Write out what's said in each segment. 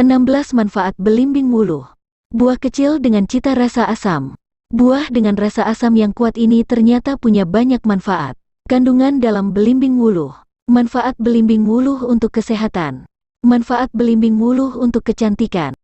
16 Manfaat belimbing wuluh. Buah kecil dengan cita rasa asam. Buah dengan rasa asam yang kuat ini ternyata punya banyak manfaat. Kandungan dalam belimbing wuluh. Manfaat belimbing wuluh untuk kesehatan. Manfaat belimbing wuluh untuk kecantikan.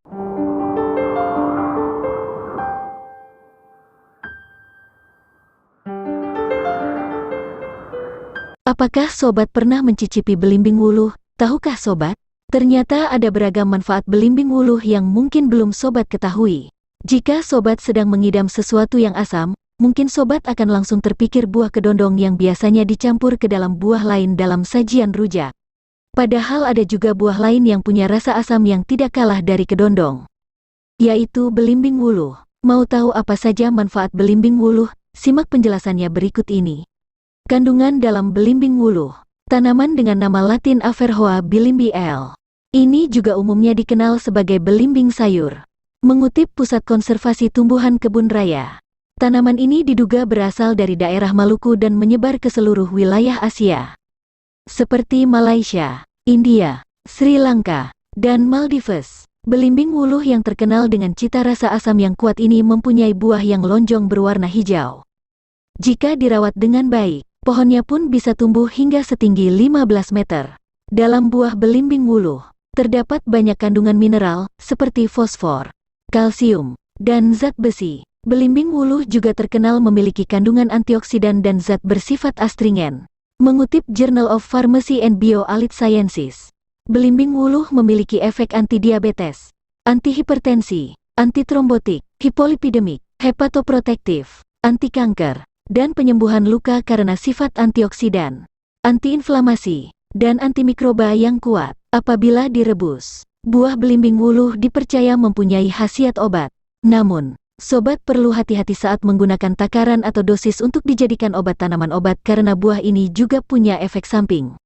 Apakah sobat pernah mencicipi belimbing wuluh? Tahukah sobat? Ternyata ada beragam manfaat belimbing wuluh yang mungkin belum sobat ketahui. Jika sobat sedang mengidam sesuatu yang asam, mungkin sobat akan langsung terpikir buah kedondong yang biasanya dicampur ke dalam buah lain dalam sajian rujak. Padahal ada juga buah lain yang punya rasa asam yang tidak kalah dari kedondong, yaitu belimbing wuluh. Mau tahu apa saja manfaat belimbing wuluh? Simak penjelasannya berikut ini. Kandungan dalam belimbing wuluh. Tanaman dengan nama latin Averrhoa bilimbi L. Ini juga umumnya dikenal sebagai belimbing sayur. Mengutip Pusat Konservasi Tumbuhan Kebun Raya, tanaman ini diduga berasal dari daerah Maluku dan menyebar ke seluruh wilayah Asia, seperti Malaysia, India, Sri Lanka, dan Maldives. Belimbing wuluh yang terkenal dengan cita rasa asam yang kuat ini mempunyai buah yang lonjong berwarna hijau. Jika dirawat dengan baik, pohonnya pun bisa tumbuh hingga setinggi 15 meter. Dalam buah belimbing wuluh terdapat banyak kandungan mineral, seperti fosfor, kalsium, dan zat besi. Belimbing wuluh juga terkenal memiliki kandungan antioksidan dan zat bersifat astringen. Mengutip Journal of Pharmacy and Bio-Allied Sciences, belimbing wuluh memiliki efek anti-diabetes, anti-hipertensi, anti-trombotik, hipolipidemik, hepatoprotektif, anti-kanker, dan penyembuhan luka karena sifat antioksidan, anti-inflamasi, dan antimikroba yang kuat. Apabila direbus, buah belimbing wuluh dipercaya mempunyai khasiat obat. Namun, sobat perlu hati-hati saat menggunakan takaran atau dosis untuk dijadikan obat tanaman obat karena buah ini juga punya efek samping.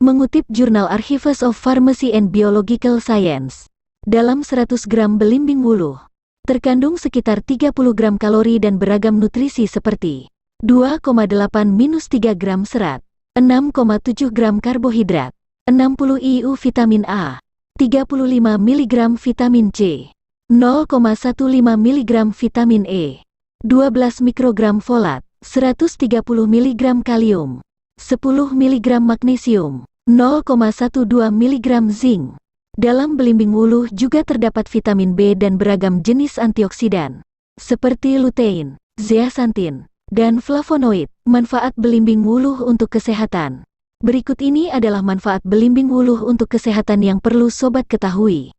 Mengutip Jurnal Archives of Pharmacy and Biological Science, dalam 100 gram belimbing wuluh terkandung sekitar 30 gram kalori dan beragam nutrisi seperti 2,8-3 gram serat, 6,7 gram karbohidrat, 60 IU vitamin A, 35 mg vitamin C, 0,15 mg vitamin E, 12 mikrogram folat, 130 mg kalium, 10 mg magnesium, 0,12 mg zinc. Dalam belimbing wuluh juga terdapat vitamin B dan beragam jenis antioksidan, seperti lutein, zeaxanthin, dan flavonoid. Manfaat belimbing wuluh untuk kesehatan. Berikut ini adalah manfaat belimbing wuluh untuk kesehatan yang perlu sobat ketahui.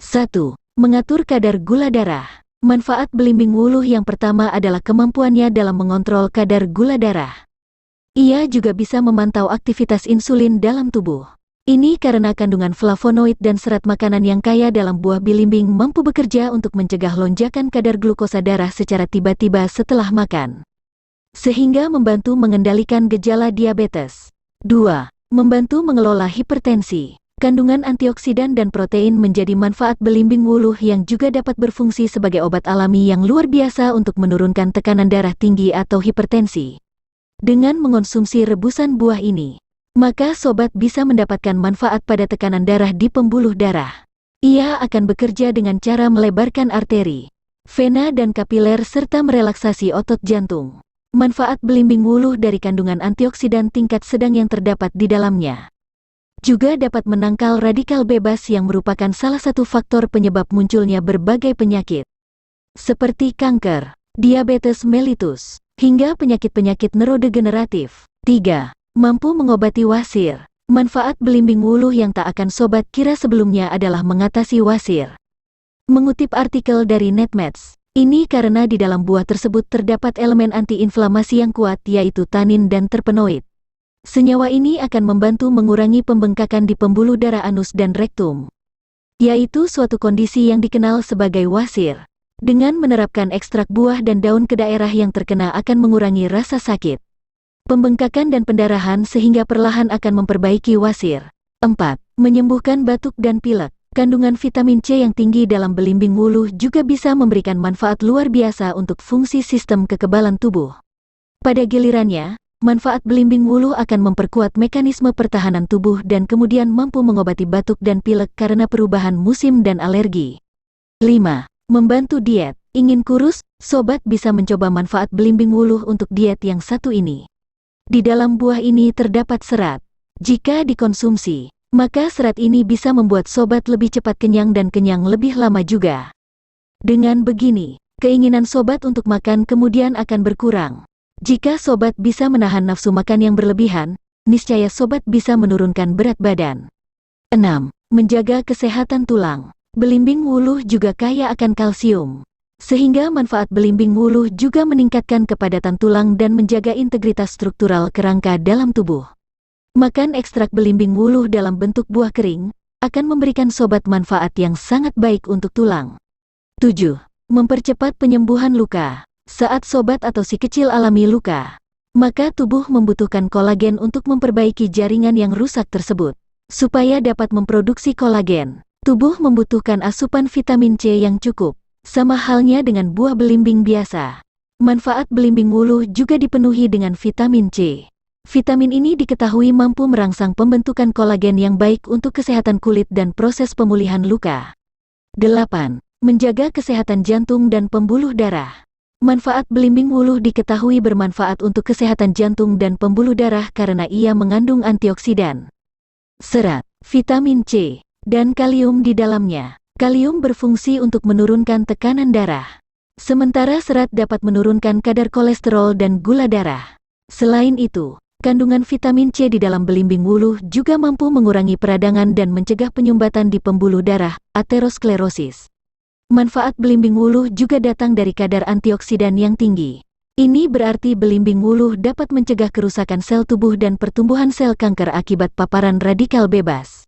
1. Mengatur kadar gula darah. Manfaat belimbing wuluh yang pertama adalah kemampuannya dalam mengontrol kadar gula darah. Ia juga bisa memantau aktivitas insulin dalam tubuh. Ini karena kandungan flavonoid dan serat makanan yang kaya dalam buah belimbing mampu bekerja untuk mencegah lonjakan kadar glukosa darah secara tiba-tiba setelah makan, sehingga membantu mengendalikan gejala diabetes. 2. Membantu mengelola hipertensi. Kandungan antioksidan dan protein menjadi manfaat belimbing wuluh yang juga dapat berfungsi sebagai obat alami yang luar biasa untuk menurunkan tekanan darah tinggi atau hipertensi. Dengan mengonsumsi rebusan buah ini, maka sobat bisa mendapatkan manfaat pada tekanan darah di pembuluh darah. Ia akan bekerja dengan cara melebarkan arteri, vena dan kapiler serta merelaksasi otot jantung. Manfaat belimbing wuluh dari kandungan antioksidan tingkat sedang yang terdapat di dalamnya juga dapat menangkal radikal bebas yang merupakan salah satu faktor penyebab munculnya berbagai penyakit, seperti kanker, diabetes mellitus, hingga penyakit-penyakit neurodegeneratif. 3. Mampu mengobati wasir. Manfaat belimbing wuluh yang tak akan sobat kira sebelumnya adalah mengatasi wasir. Mengutip artikel dari NetMeds, ini karena di dalam buah tersebut terdapat elemen antiinflamasi yang kuat yaitu tanin dan terpenoid. Senyawa ini akan membantu mengurangi pembengkakan di pembuluh darah anus dan rektum, yaitu suatu kondisi yang dikenal sebagai wasir. Dengan menerapkan ekstrak buah dan daun ke daerah yang terkena akan mengurangi rasa sakit, pembengkakan dan pendarahan sehingga perlahan akan memperbaiki wasir. 4. Menyembuhkan batuk dan pilek. Kandungan vitamin C yang tinggi dalam belimbing wuluh juga bisa memberikan manfaat luar biasa untuk fungsi sistem kekebalan tubuh. Pada gilirannya, Manfaat belimbing wuluh akan memperkuat mekanisme pertahanan tubuh dan kemudian mampu mengobati batuk dan pilek karena perubahan musim dan alergi. 5. Membantu diet. Ingin kurus? Sobat bisa mencoba manfaat belimbing wuluh untuk diet yang satu ini. Di dalam buah ini terdapat serat. Jika dikonsumsi, maka serat ini bisa membuat sobat lebih cepat kenyang dan kenyang lebih lama juga. Dengan begini, keinginan sobat untuk makan kemudian akan berkurang. Jika sobat bisa menahan nafsu makan yang berlebihan, niscaya sobat bisa menurunkan berat badan. 6. Menjaga kesehatan tulang. Belimbing wuluh juga kaya akan kalsium, sehingga manfaat belimbing wuluh juga meningkatkan kepadatan tulang dan menjaga integritas struktural kerangka dalam tubuh. Makan ekstrak belimbing wuluh dalam bentuk buah kering akan memberikan sobat manfaat yang sangat baik untuk tulang. 7. Mempercepat penyembuhan luka. Saat sobat atau si kecil alami luka, maka tubuh membutuhkan kolagen untuk memperbaiki jaringan yang rusak tersebut. Supaya dapat memproduksi kolagen, tubuh membutuhkan asupan vitamin C yang cukup, sama halnya dengan buah belimbing biasa. Manfaat belimbing wuluh juga dipenuhi dengan vitamin C. Vitamin ini diketahui mampu merangsang pembentukan kolagen yang baik untuk kesehatan kulit dan proses pemulihan luka. 8. Menjaga kesehatan jantung dan pembuluh darah. Manfaat belimbing wuluh diketahui bermanfaat untuk kesehatan jantung dan pembuluh darah karena ia mengandung antioksidan, serat, vitamin C, dan kalium di dalamnya. Kalium berfungsi untuk menurunkan tekanan darah, sementara serat dapat menurunkan kadar kolesterol dan gula darah. Selain itu, kandungan vitamin C di dalam belimbing wuluh juga mampu mengurangi peradangan dan mencegah penyumbatan di pembuluh darah, aterosklerosis. Manfaat belimbing wuluh juga datang dari kadar antioksidan yang tinggi. Ini berarti belimbing wuluh dapat mencegah kerusakan sel tubuh dan pertumbuhan sel kanker akibat paparan radikal bebas.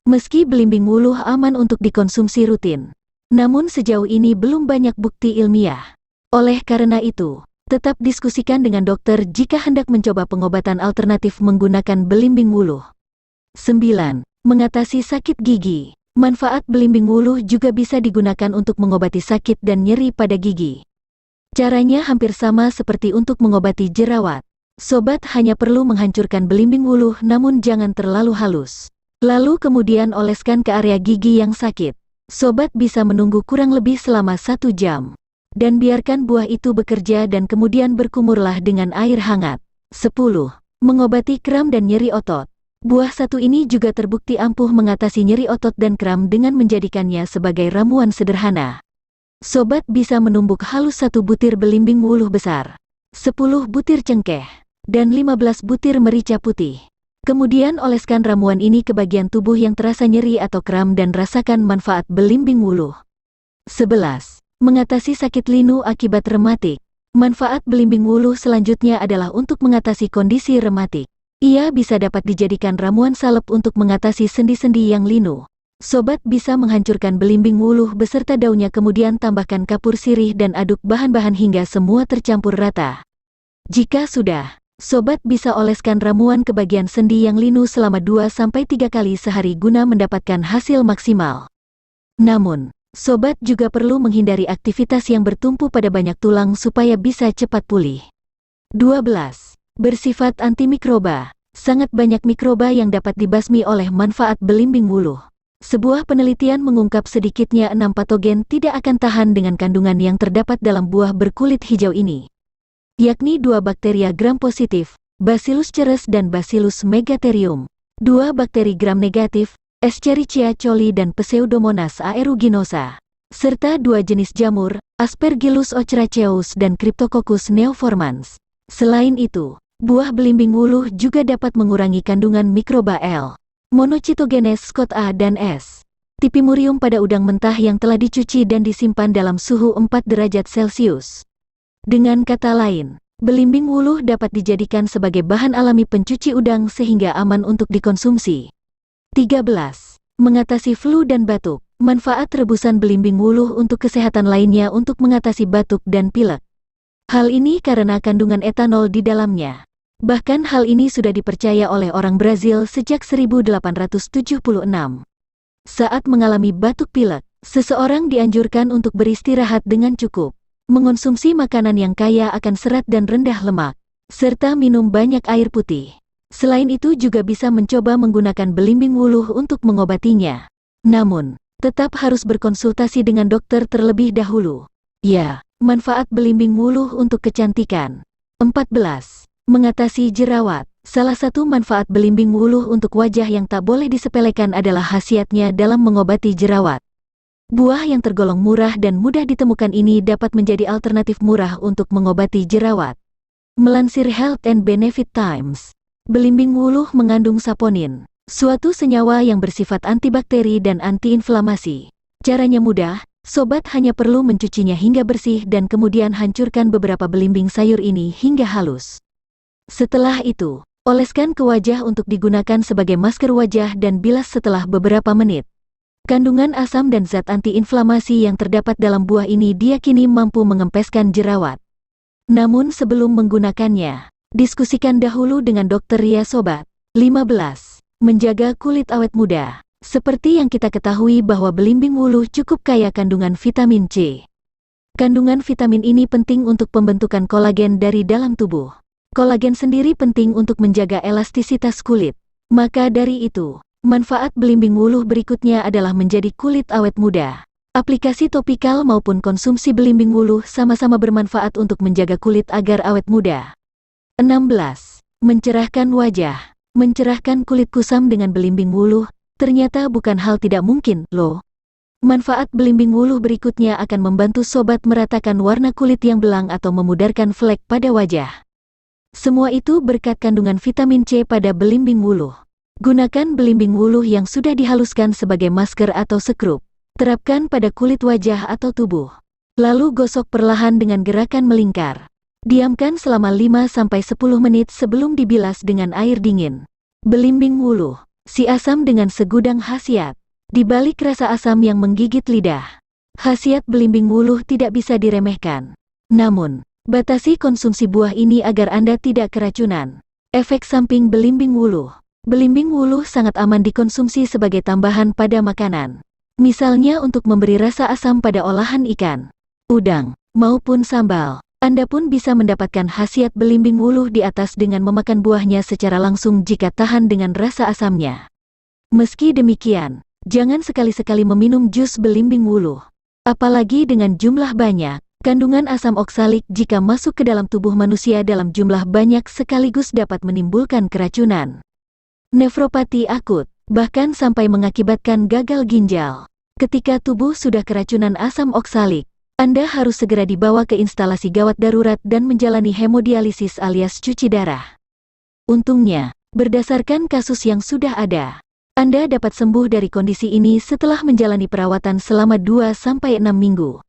Meski belimbing wuluh aman untuk dikonsumsi rutin, namun sejauh ini belum banyak bukti ilmiah. Oleh karena itu, tetap diskusikan dengan dokter jika hendak mencoba pengobatan alternatif menggunakan belimbing wuluh. 9. Mengatasi sakit gigi. Manfaat belimbing wuluh juga bisa digunakan untuk mengobati sakit dan nyeri pada gigi. Caranya hampir sama seperti untuk mengobati jerawat. Sobat hanya perlu menghancurkan belimbing wuluh namun jangan terlalu halus. Lalu kemudian oleskan ke area gigi yang sakit. Sobat bisa menunggu kurang lebih selama 1 jam. Dan biarkan buah itu bekerja dan kemudian berkumurlah dengan air hangat. 10. Mengobati kram dan nyeri otot. Buah satu ini juga terbukti ampuh mengatasi nyeri otot dan kram dengan menjadikannya sebagai ramuan sederhana. Sobat bisa menumbuk halus 1 butir belimbing wuluh besar, 10 butir cengkeh, dan 15 butir merica putih. Kemudian oleskan ramuan ini ke bagian tubuh yang terasa nyeri atau kram dan rasakan manfaat belimbing wuluh. 11. Mengatasi sakit linu akibat rematik. Manfaat belimbing wuluh selanjutnya adalah untuk mengatasi kondisi rematik. Ia bisa dapat dijadikan ramuan salep untuk mengatasi sendi-sendi yang linu. Sobat bisa menghancurkan belimbing wuluh beserta daunnya kemudian tambahkan kapur sirih dan aduk bahan-bahan hingga semua tercampur rata. Jika sudah, sobat bisa oleskan ramuan ke bagian sendi yang linu selama 2-3 kali sehari guna mendapatkan hasil maksimal. Namun, sobat juga perlu menghindari aktivitas yang bertumpu pada banyak tulang supaya bisa cepat pulih. 12. Bersifat antimikroba. Sangat banyak mikroba yang dapat dibasmi oleh manfaat belimbing wuluh. Sebuah penelitian mengungkap sedikitnya 6 patogen tidak akan tahan dengan kandungan yang terdapat dalam buah berkulit hijau ini, yakni 2 bakteria gram positif, Bacillus ceres dan Bacillus megatherium, 2 bakteri gram negatif, Escherichia coli dan Pseudomonas aeruginosa, serta 2 jenis jamur, Aspergillus ochraceus dan Cryptococcus neoformans. Selain itu, buah belimbing wuluh juga dapat mengurangi kandungan mikroba L. monocytogenes Scott A dan S. tipimurium pada udang mentah yang telah dicuci dan disimpan dalam suhu 4 derajat Celcius. Dengan kata lain, belimbing wuluh dapat dijadikan sebagai bahan alami pencuci udang sehingga aman untuk dikonsumsi. 13. Mengatasi flu dan batuk. Manfaat rebusan belimbing wuluh untuk kesehatan lainnya untuk mengatasi batuk dan pilek. Hal ini karena kandungan etanol di dalamnya. Bahkan hal ini sudah dipercaya oleh orang Brazil sejak 1876. Saat mengalami batuk pilek, seseorang dianjurkan untuk beristirahat dengan cukup, mengonsumsi makanan yang kaya akan serat dan rendah lemak, serta minum banyak air putih. Selain itu juga bisa mencoba menggunakan belimbing wuluh untuk mengobatinya. Namun, tetap harus berkonsultasi dengan dokter terlebih dahulu. Ya, manfaat belimbing wuluh untuk kecantikan. 14. Mengatasi jerawat. Salah satu manfaat belimbing wuluh untuk wajah yang tak boleh disepelekan adalah khasiatnya dalam mengobati jerawat. Buah yang tergolong murah dan mudah ditemukan ini dapat menjadi alternatif murah untuk mengobati jerawat. Melansir Health and Benefit Times, belimbing wuluh mengandung saponin, suatu senyawa yang bersifat antibakteri dan antiinflamasi. Caranya mudah, sobat hanya perlu mencucinya hingga bersih dan kemudian hancurkan beberapa belimbing sayur ini hingga halus. Setelah itu, oleskan ke wajah untuk digunakan sebagai masker wajah dan bilas setelah beberapa menit. Kandungan asam dan zat antiinflamasi yang terdapat dalam buah ini diyakini mampu mengempeskan jerawat. Namun sebelum menggunakannya, diskusikan dahulu dengan dokter ya sobat. 15. Menjaga kulit awet muda. Seperti yang kita ketahui bahwa belimbing wuluh cukup kaya kandungan vitamin C. Kandungan vitamin ini penting untuk pembentukan kolagen dari dalam tubuh. Kolagen sendiri penting untuk menjaga elastisitas kulit. Maka dari itu, manfaat belimbing wuluh berikutnya adalah menjadi kulit awet muda. Aplikasi topikal maupun konsumsi belimbing wuluh sama-sama bermanfaat untuk menjaga kulit agar awet muda. 16. Mencerahkan wajah. Mencerahkan kulit kusam dengan belimbing wuluh ternyata bukan hal tidak mungkin, loh. Manfaat belimbing wuluh berikutnya akan membantu sobat meratakan warna kulit yang belang atau memudarkan flek pada wajah. Semua itu berkat kandungan vitamin C pada belimbing wuluh. Gunakan belimbing wuluh yang sudah dihaluskan sebagai masker atau sekrup. Terapkan pada kulit wajah atau tubuh. Lalu gosok perlahan dengan gerakan melingkar. Diamkan selama 5-10 menit sebelum dibilas dengan air dingin. Belimbing wuluh, si asam dengan segudang khasiat. Di balik rasa asam yang menggigit lidah, khasiat belimbing wuluh tidak bisa diremehkan. Namun, batasi konsumsi buah ini agar Anda tidak keracunan. Efek samping belimbing wuluh. Belimbing wuluh sangat aman dikonsumsi sebagai tambahan pada makanan. Misalnya untuk memberi rasa asam pada olahan ikan, udang, maupun sambal. Anda pun bisa mendapatkan khasiat belimbing wuluh di atas dengan memakan buahnya secara langsung jika tahan dengan rasa asamnya. Meski demikian, jangan sekali-sekali meminum jus belimbing wuluh. Apalagi dengan jumlah banyak, kandungan asam oksalik jika masuk ke dalam tubuh manusia dalam jumlah banyak sekaligus dapat menimbulkan keracunan. Nefropati akut, bahkan sampai mengakibatkan gagal ginjal. Ketika tubuh sudah keracunan asam oksalik, Anda harus segera dibawa ke instalasi gawat darurat dan menjalani hemodialisis alias cuci darah. Untungnya, berdasarkan kasus yang sudah ada, Anda dapat sembuh dari kondisi ini setelah menjalani perawatan selama 2-6 minggu.